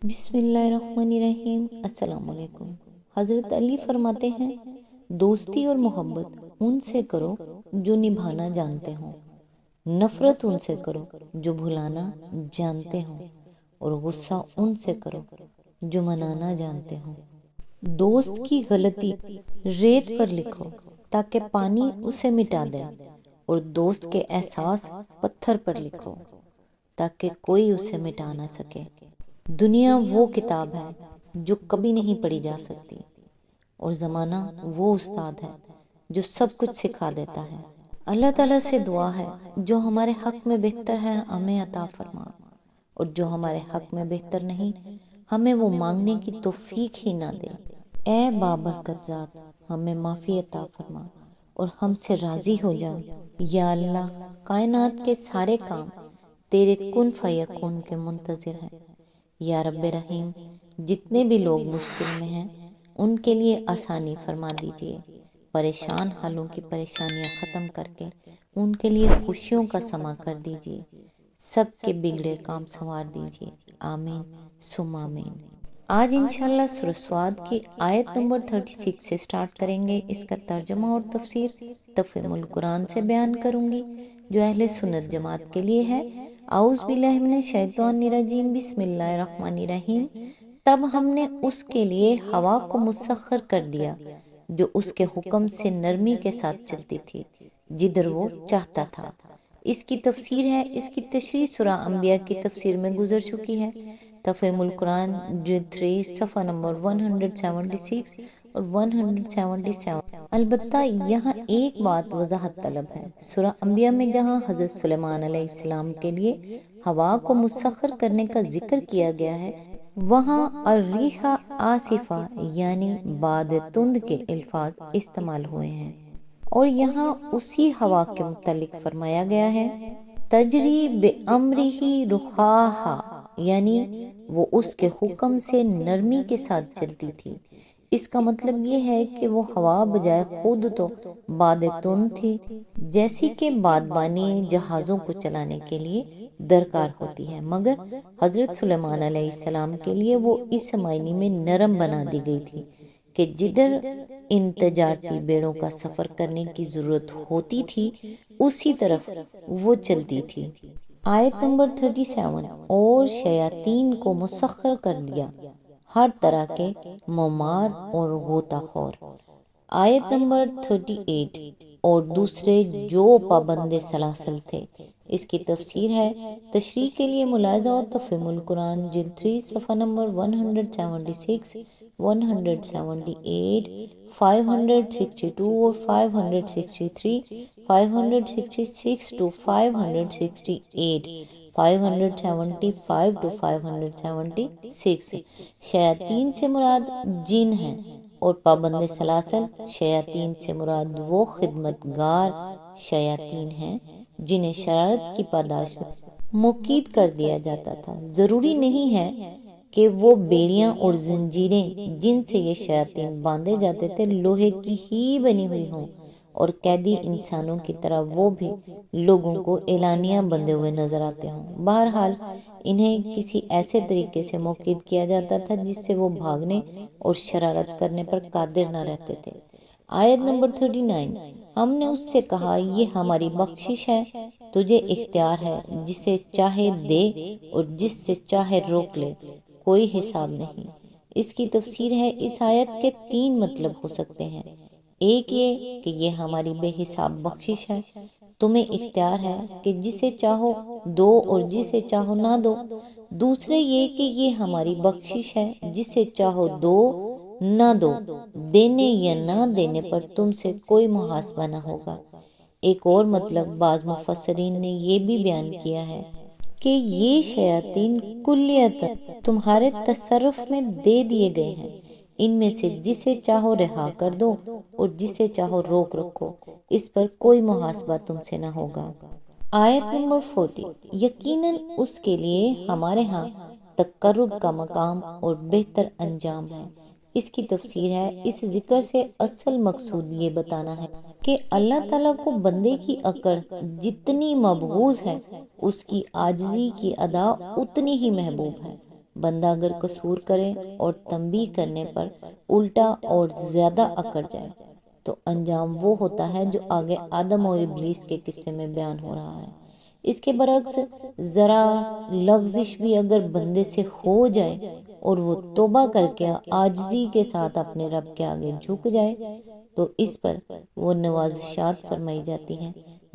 بسم اللہ الرحمن الرحیم۔ السلام علیکم۔ حضرت علی فرماتے ہیں، دوستی اور محبت ان سے کرو جو نبھانا جانتے ہوں، نفرت ان سے کرو جو بھلانا جانتے ہوں، اور غصہ ان سے کرو جو منانا جانتے ہوں۔ دوست کی غلطی ریت پر لکھو تاکہ پانی اسے مٹا دے، اور دوست کے احساس پتھر پر لکھو تاکہ کوئی اسے مٹا نہ سکے۔ دنیا وہ کتاب ہے جو کبھی نہیں پڑھی جا سکتی، اور زمانہ وہ استاد ہے جو سب کچھ سکھا دیتا ہے۔ اللہ تعالیٰ سے دعا ہے جو ہمارے حق میں بہتر ہے ہمیں عطا فرما، اور جو ہمارے حق میں بہتر نہیں ہمیں وہ مانگنے کی توفیق ہی نہ دے۔ اے بابرکت ذات، ہمیں معافی عطا فرما اور ہم سے راضی ہو جا۔ یا اللہ، کائنات کے سارے کام تیرے کن فیکون کے منتظر ہیں۔ یا رب رحیم، جتنے بھی لوگ مشکل میں ہیں ان کے لیے آسانی فرما دیجیے، پریشان حالوں کی پریشانیاں ختم کر کے ان کے لیے خوشیوں کا سما کر دیجیے، سب کے بگڑے کام سنوار دیجیے، آمین ثم آمین۔ آج انشاءاللہ سورہ صاد کی آیت نمبر 36 سے سٹارٹ کریں گے۔ اس کا ترجمہ اور تفسیر تفہیم القرآن سے بیان کروں گی جو اہل سنت جماعت کے لیے ہے۔ اعوذ باللہ من الشیطان الرجیم، بسم اللہ الرحمن الرحیم۔ تب ہم نے اس کے لیے ہوا کو مسخر کر دیا جو اس کے حکم سے نرمی کے ساتھ چلتی تھی جدھر وہ چاہتا تھا۔ اس کی تفسیر ہے، اس کی تشریح سورہ انبیاء کی تفسیر میں گزر چکی ہے۔ تفہیم القرآن جلد 3 صفحہ نمبر 176 اور 177۔ البتہ یہاں ایک بات وضاحت طلب ہے، سورہ انبیاء میں جہاں حضرت سلیمان علیہ السلام کے لیے ہوا کو مسخر کرنے کا ذکر کیا گیا ہے، وہاں الریح آصفہ یعنی باد تند کے الفاظ استعمال ہوئے ہیں، اور یہاں اسی ہوا کے متعلق فرمایا گیا ہے تجری بامرہ رخاہا، یعنی وہ اس کے حکم سے نرمی کے ساتھ چلتی تھی۔ اس کا مطلب یہ ہے کہ وہ ہوا بجائے خود تو باد تند تھی، جیسی کہ بادبانی جہازوں کو چلانے کے لیے درکار ہوتی ہے، مگر حضرت سلیمان علیہ السلام کے لیے وہ اس معنی میں نرم بنا دی گئی تھی کہ جدھر ان تجارتی بیڑوں کا سفر کرنے کی ضرورت ہوتی تھی اسی طرف وہ چلتی تھی۔ آیت نمبر 37، اور شیاطین کو مسخر کر دیا، ہر طرح کے ممار اور غوطہ خور۔ آیت نمبر 38، اور دوسرے جو پابند سلاسل تھے۔ اس کی تفسیر ہے، تشریح کے لیے ملاحظہ اور تفہیم القرآن جلد 3 صفحہ نمبر 176، 178، 562 اور 563، 566 to 568، 575 to 576۔ شیاطین سے مراد جن ہیں، اور پابند سلاسل شیاطین سے مراد وہ خدمت گار شیاطین ہیں جنہیں شرارت کی پاداش میں موقید کر دیا جاتا تھا۔ ضروری نہیں ہے کہ وہ بیڑیاں اور زنجیریں جن سے یہ شیاطین باندھے جاتے تھے لوہے کی ہی بنی ہوئی ہوں، اور قیدی انسانوں کی طرح وہ بھی لوگوں کو اعلانیہ بندھے ہوئے نظر آتے ہوں۔ بہرحال انہیں کسی ایسے طریقے سے موقید کیا جاتا تھا جس سے وہ بھاگنے اور شرارت کرنے پر قادر نہ رہتے تھے۔ آیت نمبر 39، ہم نے اس سے کہا یہ ہماری بخشش ہے، تجھے اختیار ہے، جسے چاہے دے اور جس سے چاہے روک لے، کوئی حساب نہیں۔ اس کی تفسیر ہے، اس آیت کے 3 مطلب ہو سکتے ہیں۔ ایک یہ کہ یہ ہماری بے حساب بخشش ہے، تمہیں اختیار ہے کہ جسے چاہو دو اور جسے چاہو نہ دو۔ دوسرے یہ کہ یہ ہماری بخشش ہے، جسے چاہو دو نہ دو، دینے یا نہ دینے پر تم سے کوئی محاسبہ نہ ہوگا۔ ایک اور مطلب بعض مفسرین نے یہ بھی بیان کیا ہے کہ یہ شیاطین کلیتاً تمہارے تصرف میں دے دیے گئے ہیں، ان میں سے جسے چاہو رہا کر دو اور جسے چاہو روک رکھو، اس پر کوئی محاسبہ تم سے نہ ہوگا۔ آیت نمبر 40، یقیناً اس کے لیے ہمارے ہاں تقرب کا مقام اور بہتر انجام ہے۔ اس کی تفسیر ہے، اس ذکر سے اصل مقصود یہ بتانا ہے کہ اللہ تعالیٰ کو بندے کی اکڑ جتنی مبغوض ہے اس کی عاجزی کی ادا اتنی ہی محبوب ہے۔ بندہ اگر قصور کرے اور تنبیہ کرنے پر الٹا اور زیادہ اکڑ جائے تو انجام وہ ہوتا ہے جو آگے آدم اور ابلیس کے قصے میں بیان ہو رہا ہے۔ اس کے برعکس ذرا لغزش بھی اگر بندے سے ہو جائے اور وہ توبہ کر کے عاجزی کے ساتھ اپنے رب کے آگے جھک جائے تو اس پر وہ نوازشات فرمائی جاتی ہیں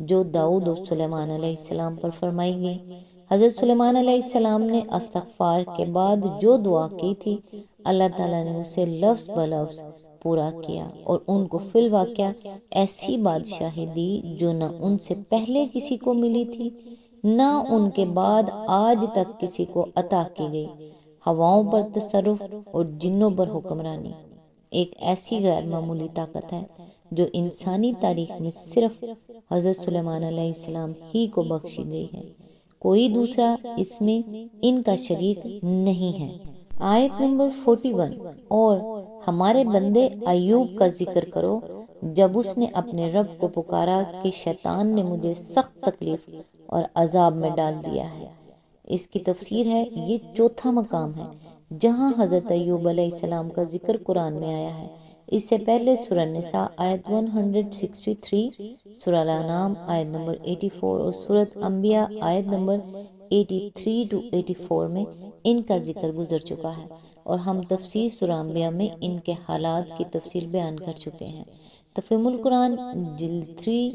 جو داؤد اور سلیمان علیہ السلام پر فرمائی گئی۔ حضرت سلیمان علیہ السلام نے استغفار کے بعد جو دعا کی تھی، اللہ تعالیٰ نے اسے لفظ بلفظ پورا کیا اور ان کو فی الواقعہ ایسی بادشاہی دی جو نہ ان سے پہلے کسی کو ملی تھی نہ ان کے بعد آج تک کسی کو عطا کی گئی۔ ہواؤں پر تصرف اور جنوں پر حکمرانی ایک ایسی غیر معمولی طاقت ہے جو انسانی تاریخ میں صرف حضرت سلیمان علیہ السلام ہی کو بخشی گئی ہے، کوئی دوسرا اس میں ان کا شریک نہیں ہے۔ آیت نمبر 41 اور ہمارے بندے ایوب کا ذکر کرو جب اس نے اپنے رب کو پکارا کہ شیطان نے مجھے سخت تکلیف اور عذاب میں ڈال دیا ہے۔ اس کی تفسیر ہے یہ چوتھا مقام ہے جہاں حضرت ایوب علیہ السلام کا ذکر قرآن میں آیا ہے۔ اس سے پہلے سورہ نساء آیت 163، سورہ الانعام آیت نمبر 84 اور سورہ انبیاء آیت نمبر 83 to 84 میں ان کا ذکر گزر چکا ہے اور ہم تفسیر سورہ انبیاء میں ان کے حالات کی تفصیل بیان کر چکے ہیں۔ تفہیم القرآن جلد 3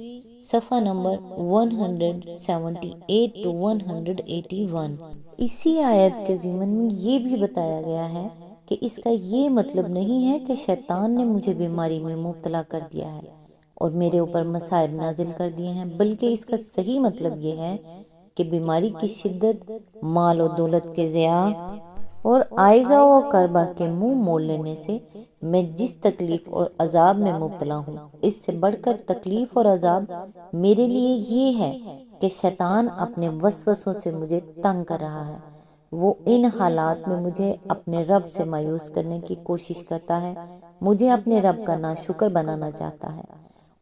صفحہ نمبر 178 to 181۔ اسی آیت کے ضمن میں یہ بھی بتایا گیا ہے کہ اس کا یہ مطلب نہیں ہے کہ شیطان نے مجھے بیماری میں مبتلا کر دیا ہے اور میرے اوپر مصائب نازل کر دیے ہیں، بلکہ اس کا صحیح مطلب یہ ہے کہ بیماری کی شدت، مال و دولت کے ضیاع اور عائزہ و کربہ کے منہ موڑ لینے سے میں جس تکلیف اور عذاب میں مبتلا ہوں، اس سے بڑھ کر تکلیف اور عذاب میرے لیے یہ ہے کہ شیطان اپنے وسوسوں سے مجھے تنگ کر رہا ہے۔ وہ ان حالات میں مجھے اپنے رب سے مایوس کرنے کی کوشش کرتا ہے، مجھے اپنے رب کا ناشکر بنانا چاہتا ہے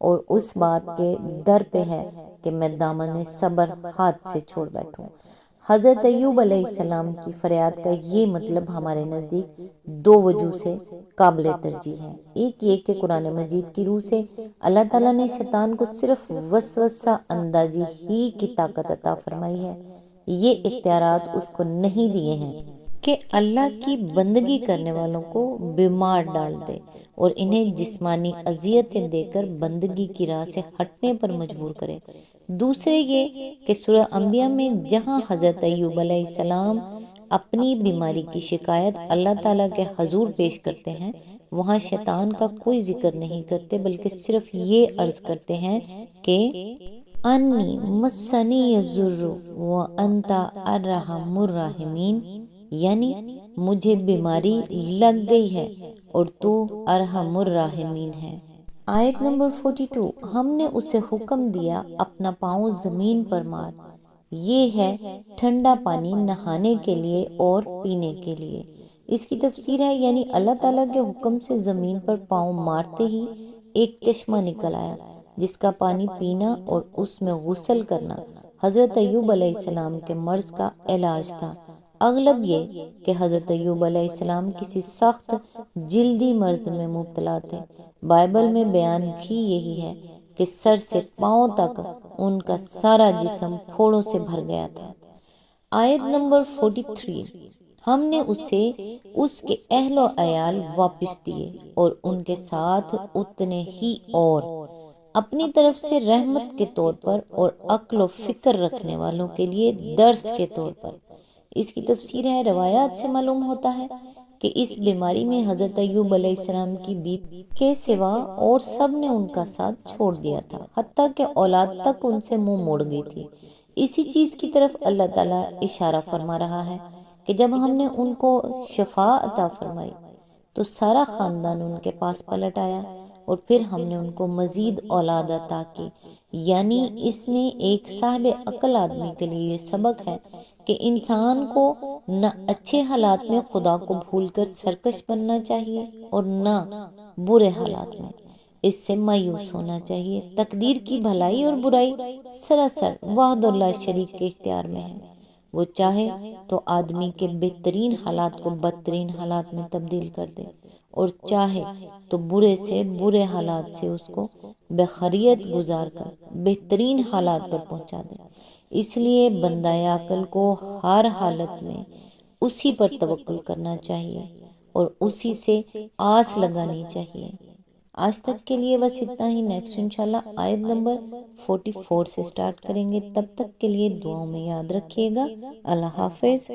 اور اس بات کے در پہ ہے کہ میں دامن صبر ہاتھ سے چھوڑ بیٹھوں۔ حضرت ایوب علیہ السلام کی فریاد کا یہ مطلب ہمارے نزدیک دو وجہ سے قابل ترجیح ہے۔ ایک یہ کہ قرآن مجید کی روح سے اللہ تعالیٰ نے شیطان کو صرف وسوسہ اندازی ہی کی طاقت عطا فرمائی ہے، یہ اختیارات اس کو نہیں دیے ہیں کہ اللہ کی بندگی کرنے والوں کو بیمار ڈال دے اور انہیں جسمانی اذیتیں دے کر بندگی کی راہ سے ہٹنے پر مجبور کرے۔ دوسرے یہ کہ سورہ انبیاء میں جہاں حضرت ایوب علیہ السلام اپنی بیماری کی شکایت اللہ تعالیٰ کے حضور پیش کرتے ہیں، وہاں شیطان کا کوئی ذکر نہیں کرتے بلکہ صرف یہ عرض کرتے ہیں کہ انی مسنی الضر وانت ارحم الراحمین، یعنی مجھے بیماری لگ گئی ہے اور تو ارحم الراحمین ہے۔ آیت نمبر 42 ہم نے اسے حکم دیا اپنا پاؤں زمین پر مار، یہ ہے ٹھنڈا پانی نہانے کے لیے اور پینے کے لیے۔ اس کی تفسیر ہے یعنی اللہ تعالیٰ کے حکم سے زمین پر پاؤں مارتے ہی ایک چشمہ نکل آیا جس کا پانی پینا اور اس میں غسل کرنا حضرت ایوب علیہ السلام کے مرض کا علاج تھا۔ اغلب یہ کہ حضرت ایوب علیہ السلام کسی سخت جلدی مرض میں مبتلا تھے۔ بائبل میں بیان بھی یہی ہے کہ سر سے پاؤں تک ان کا سارا جسم پھوڑوں سے بھر گیا تھا۔ آیت نمبر 43 ہم نے اسے اس کے اہل و عیال واپس دیے اور ان کے ساتھ اتنے ہی اور اپنی طرف سے رحمت کے طور پر اور عقل و فکر رکھنے والوں کے لیے درس کے طور پر۔ اس کی تفسیر ہے روایات سے معلوم ہوتا ہے کہ اس بیماری میں حضرت ایوب علیہ السلام کی بیوی کے سوا اور سب نے ان کا ساتھ چھوڑ دیا تھا، حتیٰ کہ اولاد تک ان سے منہ موڑ گئی تھی۔ اسی چیز کی طرف اللہ تعالیٰ اشارہ فرما رہا ہے کہ جب ہم نے ان کو شفا عطا فرمائی تو سارا خاندان ان کے پاس پلٹ آیا اور پھر ہم نے ان کو مزید اولاد عطا کی۔ یعنی اس میں ایک صاحب عقل آدمی کے لیے یہ سبق ہے کہ انسان کو نہ اچھے حالات میں خدا کو بھول کر سرکش بننا چاہیے اور نہ برے حالات میں اس سے مایوس ہونا چاہیے۔ تقدیر کی بھلائی اور برائی سراسر وحد اللہ شریک کے اختیار میں ہے، وہ چاہے تو آدمی کے بہترین حالات کو بدترین حالات میں تبدیل کر دے، اور چاہے تو برے سے برے حالات سے اس کو بخیریت گزار کر بہترین حالات پر پہنچا دے۔ اس لیے بندہ عاقل کو ہر حالت میں اسی پر توکل کرنا چاہیے اور اسی سے آس لگانی چاہیے۔ آج تک کے لیے بس اتنا ہی۔ نیکسٹ انشاءاللہ آیت نمبر 44 سے سٹارٹ کریں گے۔ تب تک کے لیے دعاؤں میں یاد رکھیے گا۔ اللہ حافظ۔